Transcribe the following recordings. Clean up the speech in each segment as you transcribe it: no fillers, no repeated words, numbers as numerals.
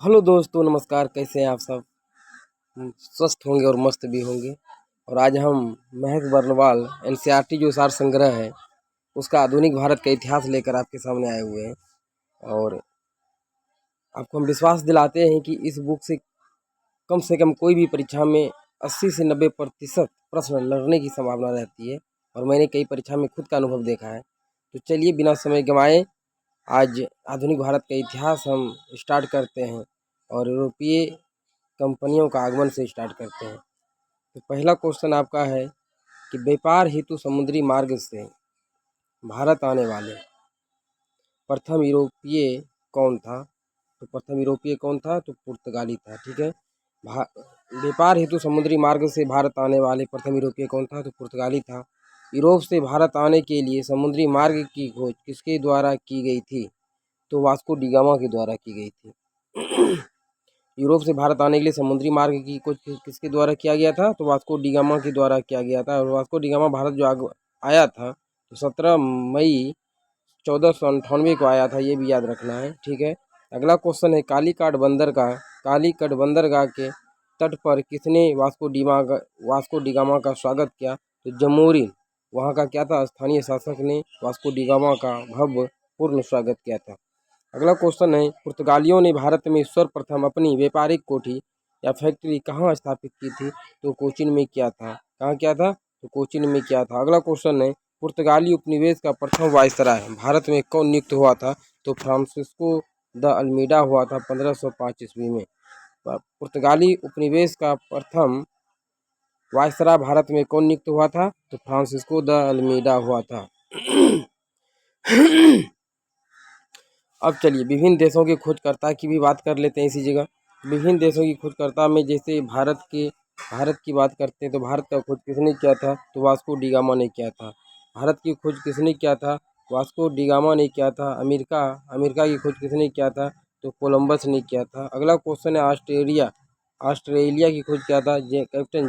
Hello दोस्तों, नमस्कार। कैसे हैं आप सब? स्वस्थ होंगे और मस्त भी होंगे। और आज हम महक बर्नवाल एनसीईआरटी जो सार संग्रह है उसका आधुनिक भारत का इतिहास लेकर आपके सामने आए हुए हैं। और आपको हम विश्वास दिलाते हैं कि इस बुक से कम कोई भी परीक्षा में 80 से 90% प्रश्न लड़ने की संभावना रहती है। और मैंने कई परीक्षा में खुद का अनुभव देखा है। तो चलिए बिना समय गंवाए आज आधुनिक भारत का इतिहास हम स्टार्ट करते हैं और यूरोपीय कंपनियों का आगमन से स्टार्ट करते हैं। तो पहला क्वेश्चन आपका है कि व्यापार हेतु समुद्री मार्ग से भारत आने वाले प्रथम यूरोपीय कौन था? तो प्रथम यूरोपीय कौन था? तो पुर्तगाली था। ठीक है। व्यापार हेतु समुद्री मार्ग से भारत आने वाले प्रथम यूरोपीय कौन था? तो पुर्तगाली था। यूरोप से भारत आने के लिए समुद्री मार्ग की खोज किसके द्वारा की गई थी? तो वास्को डी गामा के द्वारा की गई थी। यूरोप से भारत आने के लिए समुद्री मार्ग की खोज किसके द्वारा किया गया था? तो वास्को डी गामा के द्वारा किया गया था। और वास्को डी गामा भारत जो आया था तो 17 मई 1498 को आया था, ये भी याद रखना है। ठीक है। अगला क्वेश्चन है कालीकट बंदरगाह के तट पर किसने वास्को डी गामा का स्वागत किया? तो जमोरिन वहाँ का क्या था? स्थानीय शासक ने वास्को डी गामा का भव्य पूर्ण स्वागत किया था। अगला क्वेश्चन है पुर्तगालियों ने भारत में सर्वप्रथम अपनी व्यापारिक कोठी या फैक्ट्री कहाँ स्थापित की थी? तो कोचीन में किया था। कहाँ किया था? तो कोचीन में किया था। अगला क्वेश्चन है पुर्तगाली उपनिवेश का प्रथम वायसराय भारत में कौन नियुक्त हुआ था? तो फ्रांसिस्को द अल्मीडा हुआ था 1505 ईस्वी में। पुर्तगाली उपनिवेश का प्रथम वायसराय भारत में कौन नियुक्त हुआ था? तो फ्रांसिस्को द अल्मीडा हुआ था। अब चलिए विभिन्न देशों के खोजकर्ता की भी बात कर लेते हैं इसी जगह। विभिन्न देशों की खोजकर्ता में जैसे भारत की बात करते हैं तो भारत का खोज किसने किया था? तो वास्को डी गामा ने किया था। भारत की खोज किसने किया था? वास्को डी गामा ने किया था। अमेरिका की खोज किसने किया था? तो कोलंबस ने किया था। अगला क्वेश्चन है ऑस्ट्रेलिया की खोज किया था? कैप्टन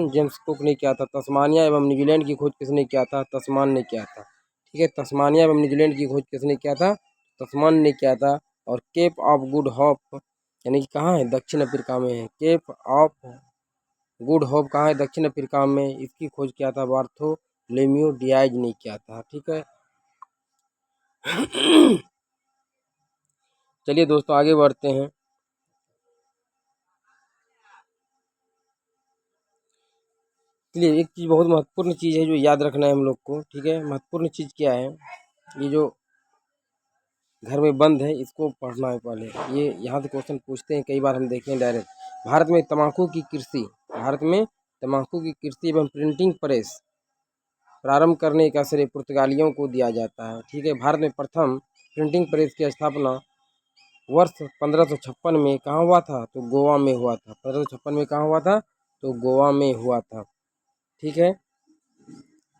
जेम्स कुक ने किया था। तस्मानिया एवं न्यूजीलैंड की खोज किसने किया था? तस्मान ने किया था। ठीक है। तस्मानिया एवं न्यूजीलैंड की खोज किसने किया था? तस्मान ने किया था। और केप ऑफ गुड होप यानी कि कहाँ है? दक्षिण अफ्रीका में है। केप ऑफ गुड होप कहाँ है? दक्षिण अफ्रीका में। इसकी खोज किया था बार्थोलोम्यू डियाज ने किया था। ठीक है। चलिए दोस्तों आगे बढ़ते हैं। चलिए एक चीज़ बहुत महत्वपूर्ण चीज़ है जो याद रखना है हम लोग को। ठीक है। महत्वपूर्ण चीज़ क्या है? ये जो घर में बंद है इसको पढ़ना है पहले। ये यहाँ से क्वेश्चन पूछते हैं, कई बार हम देखें डायरेक्ट। भारत में तम्बाकू की कृषि एवं प्रिंटिंग प्रेस प्रारंभ करने का श्रेय पुर्तगालियों को दिया जाता है। ठीक है। भारत में प्रथम प्रिंटिंग प्रेस की स्थापना वर्ष 1556 में कहाँ हुआ था? तो गोवा में हुआ था। 1556 में कहाँ हुआ था? तो गोवा में हुआ था। ठीक है।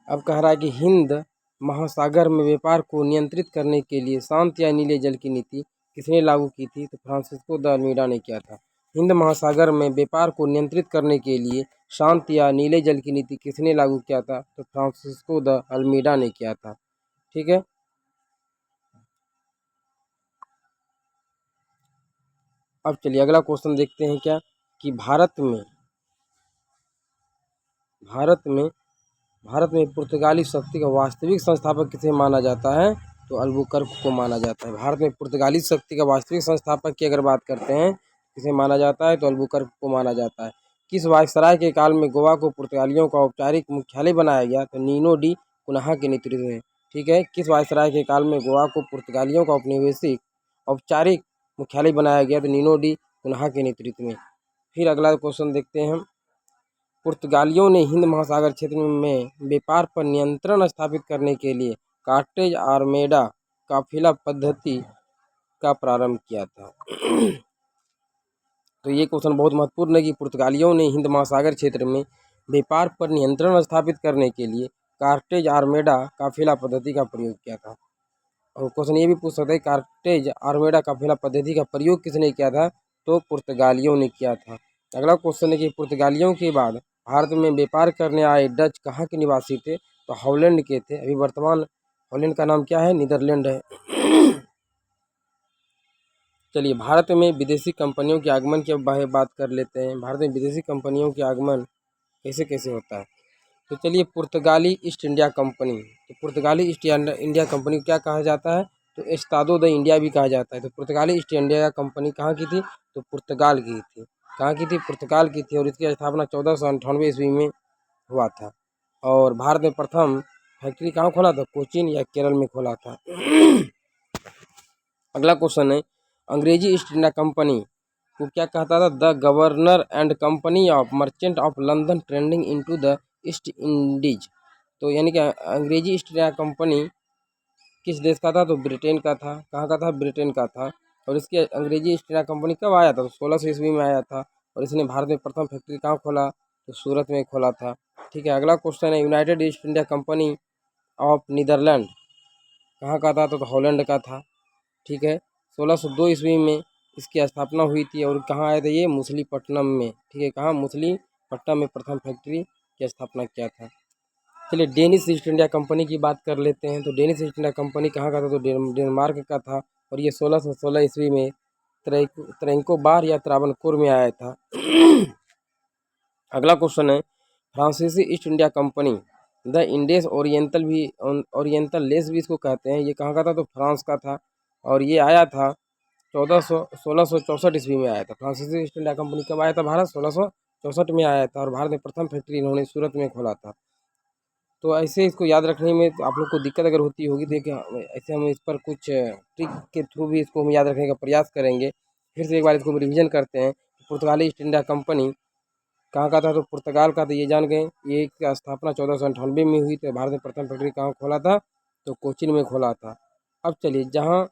अब कह रहा है कि हिंद महासागर में व्यापार को नियंत्रित करने के लिए शांत या नीले जल की नीति किसने लागू की थी? तो फ्रांसिस्को द अल्मीडा ने किया था। हिंद महासागर में व्यापार को नियंत्रित करने के लिए शांत या नीले जल की नीति किसने लागू किया था? तो फ्रांसिस्को द अल्मीडा ने किया था। ठीक है। अब चलिए अगला क्वेश्चन देखते हैं क्या कि भारत में पुर्तगाली शक्ति का वास्तविक संस्थापक किसे माना जाता है? तो अल्बुकर्क को माना जाता है। भारत में पुर्तगाली शक्ति का वास्तविक संस्थापक की अगर बात करते हैं किसे माना जाता है? तो अल्बुकर्क को माना जाता है। किस वायसराय के काल में गोवा को पुर्तगालियों का औपचारिक मुख्यालय बनाया गया? तो नीनो डी कुन्हा के नेतृत्व में। ठीक है। किस वायसराय के काल में गोवा को पुर्तगालियों का औपचारिक मुख्यालय बनाया गया? तो नीनो डी कुन्हा के नेतृत्व में। फिर अगला क्वेश्चन देखते हैं हम। पुर्तगालियों ने हिंद महासागर क्षेत्र में व्यापार पर नियंत्रण स्थापित करने के लिए कार्टेज आर्मेडा काफिला पद्धति का प्रारंभ किया था। तो ये क्वेश्चन बहुत महत्वपूर्ण है कि पुर्तगालियों ने हिंद महासागर क्षेत्र में व्यापार पर नियंत्रण स्थापित करने के लिए कार्टेज आर्मेडा काफिला पद्धति का प्रयोग किया था। और क्वेश्चन ये भी पूछ सकते हैं कार्टेज आर्मेडा काफिला पद्धति का प्रयोग किसने किया था? तो पुर्तगालियों ने किया था। अगला क्वेश्चन है कि पुर्तगालियों के बाद भारत में व्यापार करने आए डच कहाँ के निवासी थे? तो हॉलैंड के थे। अभी वर्तमान हॉलैंड का नाम क्या है? नीदरलैंड है। चलिए, भारत में विदेशी कंपनियों के आगमन की अब बात कर लेते हैं। भारत में विदेशी कंपनियों के आगमन कैसे कैसे होता है। तो चलिए, पुर्तगाली ईस्ट इंडिया कंपनी। तो पुर्तगाली ईस्ट इंडिया कंपनी को क्या कहा जाता है, तो एस्तादो द इंडिया भी कहा जाता है। तो पुर्तगाली ईस्ट इंडिया कंपनी कहाँ की थी, तो पुर्तगाल की थी। कहाँ की थी, पुर्तगाल की थी। और इसकी स्थापना 1498 ईस्वी में हुआ था। और भारत में प्रथम फैक्ट्री कहाँ खोला था, कोचीन या केरल में खोला था। अगला क्वेश्चन है, अंग्रेजी ईस्ट इंडिया कंपनी को क्या कहता था, the governor and company of merchant of London trading into the east Indies. तो यानी कि अंग्रेजी ईस्ट इंडिया कंपनी किस देश का था, तो ब्रिटेन का था। कहाँ का था, ब्रिटेन का था। और इसकी अंग्रेजी ईस्ट इंडिया कंपनी कब आया था, तो 1600 ईस्वी में आया था। और इसने भारत में प्रथम फैक्ट्री कहाँ खोला, तो सूरत में खोला था। ठीक है, अगला क्वेश्चन है, United East India Company of Netherland कहाँ का था, तो हॉलैंड का था। ठीक है, 1602 ईस्वी में इसकी स्थापना हुई थी। और कहाँ आए थे ये, मछलीपट्टनम में। ठीक है, कहाँ, मछलीपट्टनम में प्रथम फैक्ट्री की स्थापना किया था। चलिए, डेनिश ईस्ट इंडिया कंपनी की बात कर लेते हैं। तो डेनिश ईस्ट इंडिया कंपनी कहाँ का था, तो डेनमार्क का था। और ये 1616 ईस्वी में त्रैंकोबार या त्रावणकोर में आया था। अगला क्वेश्चन है, फ्रांसीसी east India company the इंडेस oriental less भी इसको कहते हैं। ये कहाँ का था, तो फ्रांस का था। और ये आया था 1664 ईस्वी में आया था। फ्रांसीसी ईस्ट इंडिया कंपनी कब आया था भारत, 1664 में आया था। और भारत में प्रथम फैक्ट्री इन्होंने सूरत में खोला था। तो ऐसे इसको याद रखने में तो आप लोग को दिक्कत अगर होती होगी, तो ऐसे हम इस पर कुछ ट्रिक के थ्रू भी इसको हम याद रखने का प्रयास करेंगे। फिर से एक बार इसको रिवीजन करते हैं। पुर्तगाली ईस्ट इंडिया कंपनी कहाँ का था, तो पुर्तगाल का, तो ये जान गए। ये की स्थापना 1498 में हुई। तो भारत में प्रथम फैक्ट्री कहाँ खोला था, तो कोचीन में खोला था। अब चलिए, जहाँ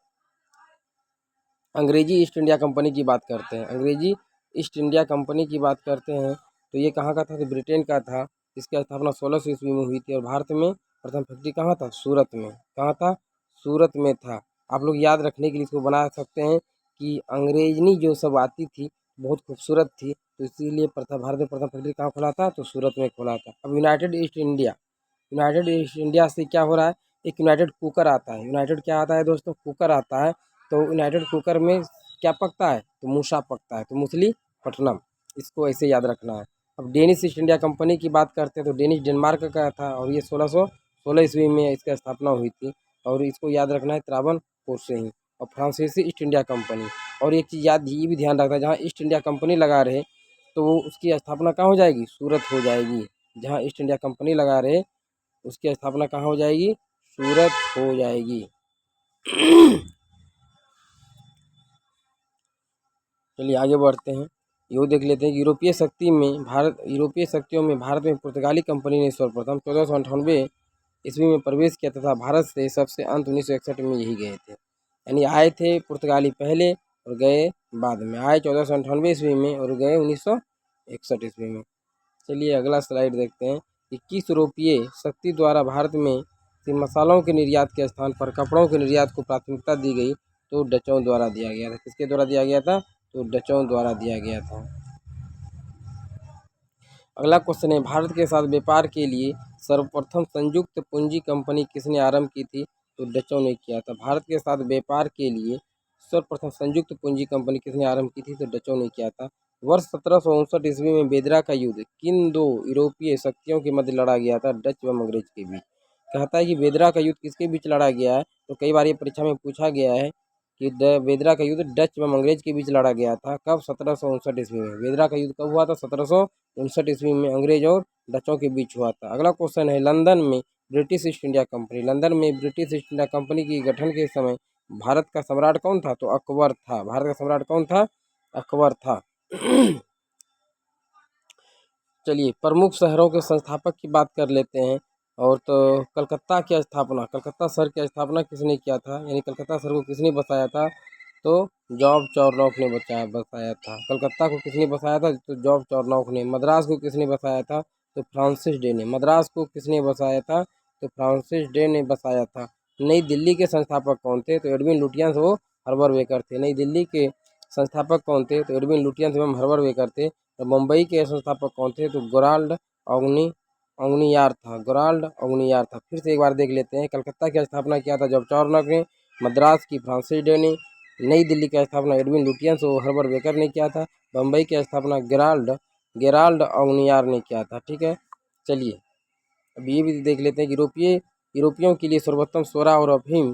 अंग्रेजी ईस्ट इंडिया कंपनी की बात करते हैं, अंग्रेजी ईस्ट इंडिया कंपनी की बात करते हैं, तो ये कहाँ का था, तो ब्रिटेन का था। इसकी स्थापना 1600 ईस्वी में हुई थी। और भारत में प्रथम फैक्ट्री कहाँ था, सूरत में। कहाँ था, सूरत में था। आप लोग याद रखने के लिए इसको बना सकते हैं कि अंग्रेजनी जो सब आती थी बहुत खूबसूरत थी, तो इसीलिए प्रथम भारत में प्रथम फैक्ट्री कहाँ खोला था, तो सूरत में खोला था। अब United East India, United East India से क्या हो रहा है, एक यूनाइटेड कुकर आता है। यूनाइटेड क्या आता है दोस्तों, कुकर आता है। तो यूनाइटेड कुकर में क्या पकता है, तो मूसा पकता है। तो मछलीपट्टनम, इसको ऐसे याद रखना है। अब डेनिश ईस्ट इंडिया कंपनी की बात करते हैं, तो डेनिश डेनमार्क का था। और ये 1616 ईस्वी में इसकी स्थापना हुई थी। और इसको याद रखना है त्रावणकोर से ही। और फ्रांसीसी ईस्ट इंडिया कंपनी, और एक चीज़ याद, ये भी ध्यान रखना है, जहाँ ईस्ट इंडिया कंपनी लगा रहे तो वो उसकी स्थापना कहाँ हो जाएगी, सूरत हो जाएगी। जहाँ ईस्ट इंडिया कंपनी लगा रहे उसकी स्थापना कहाँ हो जाएगी, सूरत हो जाएगी। चलिए आगे बढ़ते हैं। यो देख लेते हैं कि यूरोपीय शक्तियों में भारत में पुर्तगाली कंपनी ने सर्वप्रथम 1498 ईस्वी में प्रवेश किया तथा भारत से सबसे अंत 1961 में यही गए थे। यानी आए थे पुर्तगाली पहले और गए बाद में। आए 1498 ईस्वी में और गए 1961 ईस्वी में। चलिए अगला स्लाइड देखते हैं कि किस यूरोपीय शक्ति द्वारा भारत में से मसालों के निर्यात के स्थान पर कपड़ों के निर्यात को प्राथमिकता दी गई, तो डचों द्वारा दिया गया था। किसके द्वारा दिया गया था, तो डचों द्वारा दिया गया था। अगला क्वेश्चन है, भारत के साथ व्यापार के लिए सर्वप्रथम संयुक्त पूंजी कंपनी किसने आरंभ की थी, तो डचों ने किया था। भारत के साथ व्यापार के लिए सर्वप्रथम संयुक्त पूंजी कंपनी किसने आरंभ की थी, तो डचों ने किया था। वर्ष 1759 ईस्वी में बेदरा का युद्ध किन दो यूरोपीय शक्तियों के मध्य लड़ा गया था, डच एवं अंग्रेज के बीच। कहता है कि बेदरा का युद्ध किसके बीच लड़ा गया है, तो कई बार ये परीक्षा में पूछा गया है कि बेदरा का युद्ध डच एवं अंग्रेज के बीच लड़ा गया था। कब, 1759 ईस्वी में। बेदरा का युद्ध कब हुआ था, 1759 ईस्वी में अंग्रेज और डचों के बीच हुआ था। अगला क्वेश्चन है, लंदन में British east India company, London में ब्रिटिश ईस्ट इंडिया कंपनी की गठन के समय भारत का सम्राट कौन था, तो अकबर था। भारत का सम्राट कौन था, अकबर था। चलिए प्रमुख शहरों के संस्थापक की बात कर लेते हैं। और तो कलकत्ता शहर की स्थापना किसने किया था, यानी कलकत्ता शहर को किसने बसाया था, तो जॉर्ज चार्नॉक ने बसाया था। कलकत्ता को किसने बसाया था, तो जॉर्ज चार्नॉक ने। मद्रास को किसने बसाया था, तो फ्रांसिस डे ने। मद्रास को किसने बसाया था, तो फ्रांसिस डे ने बसाया था। नई दिल्ली के संस्थापक कौन थे, तो एडविन लुटियंस वो हर्बर वेकर थे। नई दिल्ली के संस्थापक कौन थे, तो एडविन लुटियंस एवं हर्बर वेकर थे। तो मुंबई के संस्थापक कौन थे, तो गोराल्ड ऑगनियार था। गोराल्ड ऑगनियार था। फिर से एक बार देख लेते हैं, कलकत्ता की स्थापना किया था जॉर्ज चार्नॉक ने। मद्रास की फ्रांसिस डे ने। नई दिल्ली की स्थापना एडविन लुटियंस और हर्बर्ट बेकर ने किया था। बम्बई की स्थापना गेराल्ड ऑगनियार ने किया था। ठीक है, चलिए अब ये भी देख लेते हैं कि यूरोपियों के लिए सर्वोत्तम सोरा और अफीम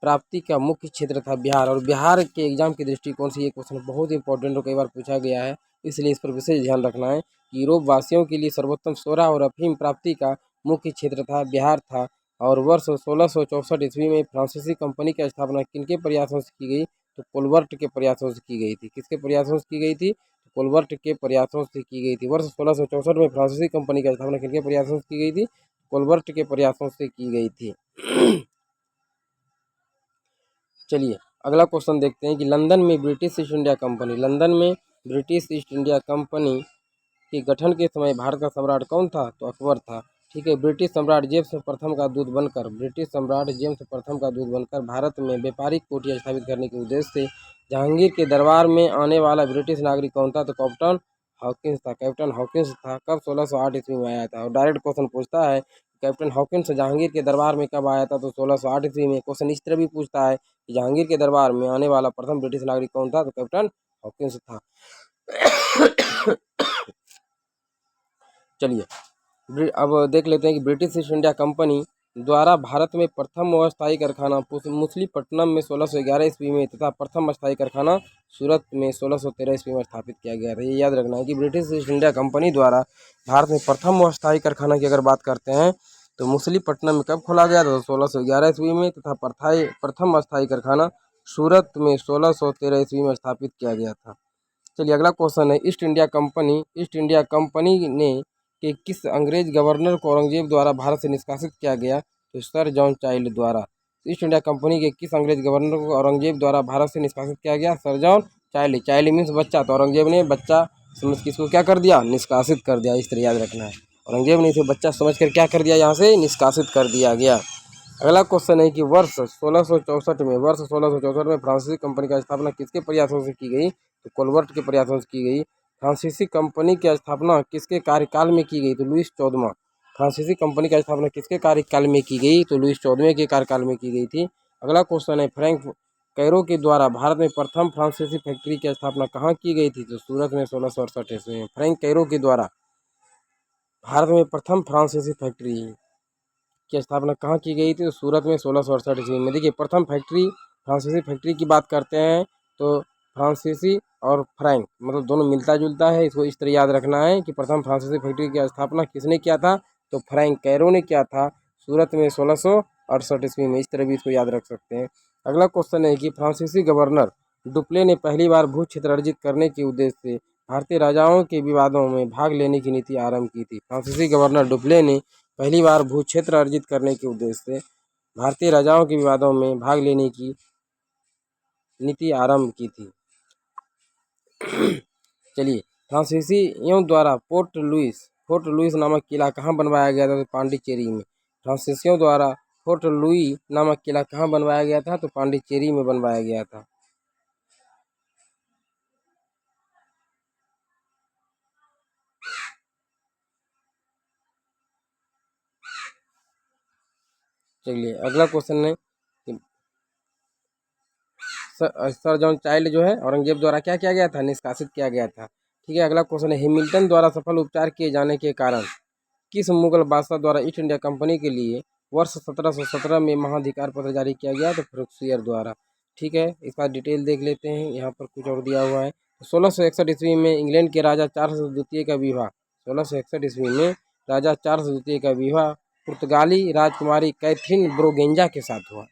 प्राप्ति का मुख्य क्षेत्र था बिहार। और बिहार के एग्जाम के दृष्टिकोण से ये क्वेश्चन बहुत इंपॉर्टेंट और कई बार पूछा गया है, इसलिए इस पर विशेष ध्यान रखना है कि यूरोप वासियों के लिए सर्वोत्तम सोरा और अफीम प्राप्ति का मुख्य क्षेत्र था बिहार था। और वर्ष 1664 ईस्वी में फ्रांसीसी कंपनी की स्थापना किनके प्रयासों से की गई? तो कोलबर्ट के प्रयासों से की गई थी। किसके प्रयासों से की गई थी? कोलबर्ट के प्रयासों से की गई थी। वर्ष 1664 में फ्रांसीसी कंपनी की स्थापना किनके प्रयासों से की गई थी? कोलबर्ट के प्रयासों से की गई थी। चलिए अगला क्वेश्चन देखते हैं कि लंदन में ब्रिटिश ईस्ट इंडिया कंपनी के गठन के समय भारत का सम्राट कौन था? तो अकबर था। ठीक है, ब्रिटिश सम्राट जेम्स प्रथम का दूत बनकर भारत में व्यापारिक कोठी स्थापित करने के उद्देश्य से जहांगीर के दरबार में आने वाला ब्रिटिश नागरिक कौन था? तो कैप्टन हॉकिंस था। कब? 1608 ईस्वी में आया था। और डायरेक्ट क्वेश्चन पूछता है कैप्टन हॉकिंस जहांगीर के दरबार में कब आया था? तो 1608 ईस्वी में। क्वेश्चन इस तरह भी पूछता है कि जहांगीर के दरबार में आने वाला प्रथम ब्रिटिश नागरिक कौन था? तो कैप्टन हॉकिंस था। चलिए अब देख लेते हैं कि ब्रिटिश ईस्ट इंडिया कंपनी द्वारा भारत में प्रथम अस्थायी कारखाना मछलीपट्टनम में 1611 ईस्वी में तथा प्रथम अस्थायी कारखाना सूरत में 1613 ईस्वी में स्थापित किया गया था। ये याद रखना है कि ब्रिटिश ईस्ट इंडिया कंपनी द्वारा भारत में प्रथम अस्थायी कारखाना की अगर बात करते हैं तो मछलीपट्टनम में कब खोला गया था? 1611 ईस्वी में तथा प्रथम अस्थायी कारखाना सूरत में 1613 ईस्वी में स्थापित किया गया था। चलिए अगला क्वेश्चन है ईस्ट इंडिया कंपनी ने कि किस अंग्रेज गवर्नर को औरंगजेब द्वारा भारत से निष्कासित किया गया? तो सर जॉन चाइल्ड द्वारा। ईस्ट इंडिया कंपनी के किस अंग्रेज गवर्नर को औरंगजेब द्वारा भारत से निष्कासित किया गया? सर जॉन चाइल्ड मीन्स बच्चा, तो औरंगजेब ने बच्चा समझ के इसको क्या कर दिया? निष्कासित कर दिया। इस तरह याद रखना है, औरंगजेब ने इसे बच्चा समझ कर क्या कर दिया? यहाँ से निष्कासित कर दिया गया। अगला क्वेश्चन है कि वर्ष 1664 में फ्रांसीसी कंपनी की स्थापना किसके प्रयासों से की गई? तो कोलबर्ट के प्रयासों से की गई। फ्रांसीसी कंपनी की स्थापना किसके कार्यकाल में की गई? तो लुईस 14वां। फ्रांसीसी कंपनी की स्थापना किसके कार्यकाल में की गई? तो लुईस 14वें के कार्यकाल में की गई थी। अगला क्वेश्चन है फ्रैंक कैरो के द्वारा भारत में प्रथम फ्रांसीसी फैक्ट्री की स्थापना कहाँ की गई थी? तो सूरत में 1668 ईस्वी में। फ्रैंक कैरो के द्वारा भारत में प्रथम फ्रांसीसी फैक्ट्री की स्थापना कहाँ की गई थी? तो सूरत में 1668 ईस्वी में। देखिए प्रथम फ्रांसीसी फैक्ट्री की बात करते हैं तो फ्रांसीसी और फ्रैंक मतलब दोनों मिलता जुलता है, इसको इस तरह याद रखना है कि प्रथम फ्रांसीसी फैक्ट्री की स्थापना किसने किया था? तो फ्रैंक कैरो ने किया था सूरत में 1668 ईस्वी में। इस तरह भी इसको याद रख सकते हैं। अगला क्वेश्चन है कि फ्रांसीसी गवर्नर डुप्ले ने पहली बार भू क्षेत्र अर्जित करने के उद्देश्य से भारतीय राजाओं के विवादों में भाग लेने की नीति आरंभ की थी। फ्रांसीसी गवर्नर डुप्ले ने पहली बार भू क्षेत्र अर्जित करने के उद्देश्य से भारतीय राजाओं के विवादों में भाग लेने की नीति आरंभ की थी। चलिए फ्रांसीसियों द्वारा फोर्ट लुइस नामक किला कहाँ बनवाया गया था? तो पांडिचेरी में। फ्रांसीसियों द्वारा फोर्ट लुई नामक किला कहाँ बनवाया गया था? तो पांडिचेरी में बनवाया गया था। चलिए अगला क्वेश्चन है सर जॉन चाइल्ड जो है औरंगजेब द्वारा क्या किया गया था? निष्कासित किया गया था। ठीक है, अगला क्वेश्चन है हैमिल्टन द्वारा सफल उपचार किए जाने के कारण किस मुगल बादशाह द्वारा ईस्ट इंडिया कंपनी के लिए वर्ष 1717 में महाधिकार पत्र जारी किया गया? तो फिरोजशह द्वारा। ठीक है, इसका डिटेल देख लेते हैं, यहाँ पर कुछ और दिया हुआ है। 1661 ईस्वी में इंग्लैंड के राजा चार्ल्स द्वितीय का विवाह 1661 ईस्वी में राजा चार्ल्स द्वितीय का विवाह पुर्तगाली राजकुमारी कैथरीन ब्रोगेंजा के साथ हुआ।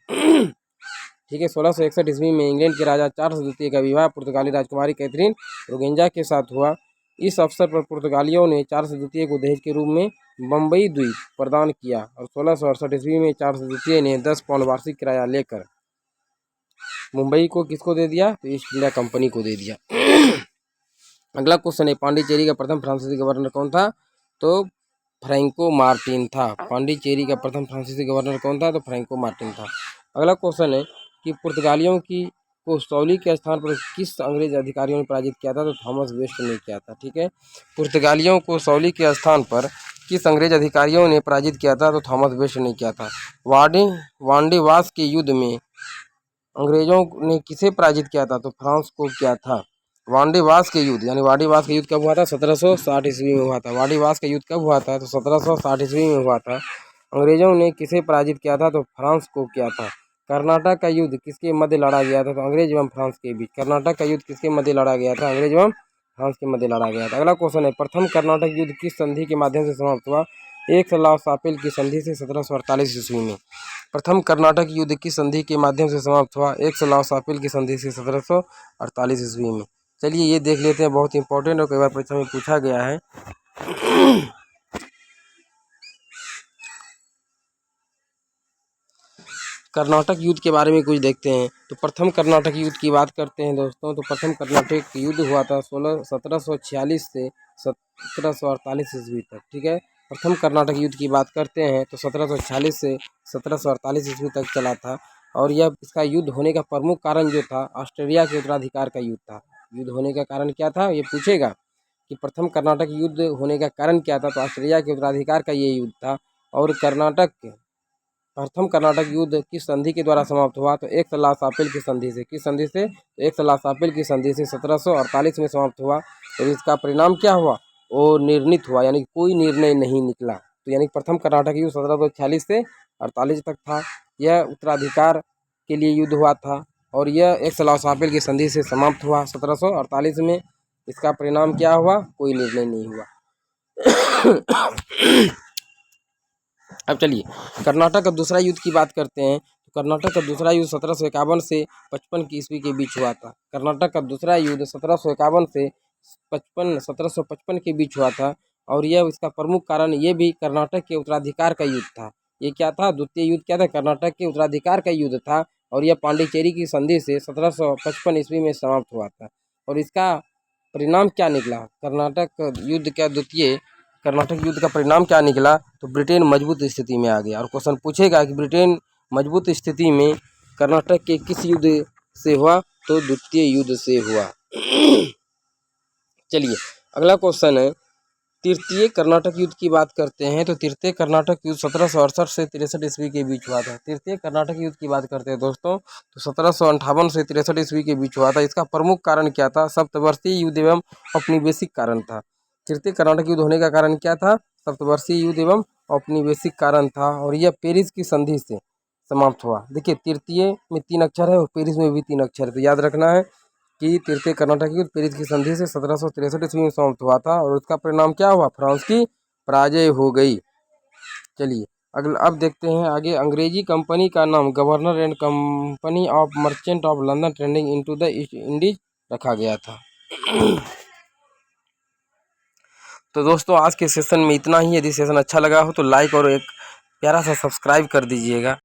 ठीक है, 1661 ईस्वी में इंग्लैंड के राजा चार्ल्स द्वितीय का विवाह पुर्तगाली राजकुमारी कैथरीन ब्रोगेंजा के साथ हुआ। इस अवसर पर पुर्तगालियों ने चार्ल्स द्वितीय को दहेज के रूप में बम्बई द्वीप प्रदान किया और 1668 ईस्वी में चार्ल्स द्वितीय ने 10 पाउंड वार्षिक किराया लेकर मुंबई को किसको दे दिया? तो ईस्ट इंडिया कंपनी को दे दिया। अगला क्वेश्चन है पांडिचेरी का प्रथम फ्रांसीसी गवर्नर कौन था? तो फ्रैंको मार्टिन था। पांडिचेरी का प्रथम फ्रांसीसी गवर्नर कौन था? तो फ्रैंको मार्टिन था। अगला क्वेश्चन है कि पुर्तगालियों को सौली के स्थान पर किस अंग्रेज अधिकारियों ने पराजित किया था? तो थॉमस वेस्ट ने किया था। ठीक है, पुर्तगालियों को सौली के स्थान पर किस अंग्रेज अधिकारियों ने पराजित किया था? तो थॉमस वेस्ट ने किया था। वांडीवास के युद्ध में अंग्रेजों ने किसे पराजित किया था? तो फ्रांस को किया था। वांडीवास के युद्ध, यानी वाडीवास का युद्ध कब हुआ था? 1760 ईस्वी में हुआ था। वाडीवास का युद्ध कब हुआ था? तो 1760 ईस्वी में हुआ था। अंग्रेजों ने किसे पराजित किया था? तो फ्रांस को किया था। कर्नाटक का युद्ध किसके मध्य लड़ा गया था? तो अंग्रेज एवं फ्रांस के बीच। कर्नाटक का युद्ध किसके मध्य लड़ा गया था? अंग्रेज एवं फ्रांस के मध्य लड़ा गया था। अगला क्वेश्चन है, प्रथम कर्नाटक युद्ध किस संधि के माध्यम से समाप्त हुआ? एक सलाह सापेल की संधि से 1748 ईस्वी में। प्रथम कर्नाटक युद्ध किस संधि के माध्यम से समाप्त हुआ? एक सलाह सापेल की संधि से 1748 ईस्वी में। चलिए ये देख लेते हैं, बहुत इंपॉर्टेंट और कई बार परीक्षा में पूछा गया है। कर्नाटक युद्ध के बारे में कुछ देखते हैं। तो प्रथम कर्नाटक युद्ध की बात करते हैं दोस्तों, तो प्रथम कर्नाटक युद्ध हुआ था 1746 से 1748 ईस्वी तक। ठीक है, प्रथम कर्नाटक युद्ध की बात करते हैं तो 1746 से 1748 ईस्वी तक चला था। और यह इसका युद्ध होने का प्रमुख कारण जो था, ऑस्ट्रेलिया के उत्तराधिकार का युद्ध था। युद्ध होने का कारण क्या था, ये पूछेगा कि प्रथम कर्नाटक युद्ध होने का कारण क्या था? तो ऑस्ट्रेलिया के उत्तराधिकार का ये युद्ध था। और प्रथम कर्नाटक युद्ध किस संधि के द्वारा समाप्त हुआ? तो एक सलाह सापेल की संधि से। किस संधि से? तो एक सलाह सापेल की संधि से 1748 में समाप्त हुआ। तो इसका परिणाम क्या हुआ? वो निर्णित हुआ, यानी कोई निर्णय नहीं निकला। तो यानी प्रथम कर्नाटक युद्ध 1746 से 48 तक था। यह उत्तराधिकार के लिए युद्ध हुआ था और यह एक सलाह सापेल की संधि से समाप्त हुआ 1748 में। इसका परिणाम क्या हुआ? कोई निर्णय नहीं हुआ। अब चलिए कर्नाटक का दूसरा युद्ध की बात करते हैं। तो कर्नाटक का दूसरा युद्ध 1751 से 55 की ईस्वी के बीच हुआ था। कर्नाटक का दूसरा युद्ध 1751 से 1755 के बीच हुआ था। और यह इसका प्रमुख कारण ये भी कर्नाटक के उत्तराधिकार का युद्ध था। ये क्या था? द्वितीय युद्ध क्या था? कर्नाटक के उत्तराधिकार का युद्ध था। और यह पांडिचेरी की संधि से 1755 ईस्वी में समाप्त हुआ था। और इसका परिणाम क्या निकला? कर्नाटक युद्ध का द्वितीय कर्नाटक युद्ध का परिणाम क्या निकला? तो ब्रिटेन मजबूत स्थिति में आ गया। और क्वेश्चन पूछेगा कि ब्रिटेन मजबूत स्थिति में कर्नाटक के किस युद्ध से हुआ? तो द्वितीय युद्ध से हुआ। चलिए अगला क्वेश्चन है, तृतीय कर्नाटक युद्ध की बात करते हैं। तो तृतीय कर्नाटक युद्ध 1768 से 63 ईस्वी के बीच हुआ था। तृतीय कर्नाटक युद्ध की बात करते हैं दोस्तों, तो 1758 से 63 ईस्वी के बीच हुआ था। इसका प्रमुख कारण क्या था? सप्तवर्षीय युद्ध एवं औपनिवेशिक कारण था। तृतीय कर्नाटक युद्ध होने का कारण क्या था? सप्तवर्षीय युद्ध एवं औपनिवेशिक कारण था। और यह पेरिस की संधि से समाप्त हुआ। देखिए तृतीय में 3 अक्षर है और पेरिस में भी 3 अक्षर है, तो याद रखना है कि तृतीय कर्नाटक युद्ध पेरिस की संधि से 1763 ईस्वी में समाप्त हुआ था। और उसका परिणाम क्या हुआ? फ्रांस की पराजय हो गई। चलिए अगला अब देखते हैं आगे। अंग्रेजी कंपनी का नाम governor and company of merchant of London trading into the east Indies रखा गया था। तो दोस्तों आज के सेशन में इतना ही। यदि सेशन अच्छा लगा हो तो लाइक और एक प्यारा सा सब्सक्राइब कर दीजिएगा।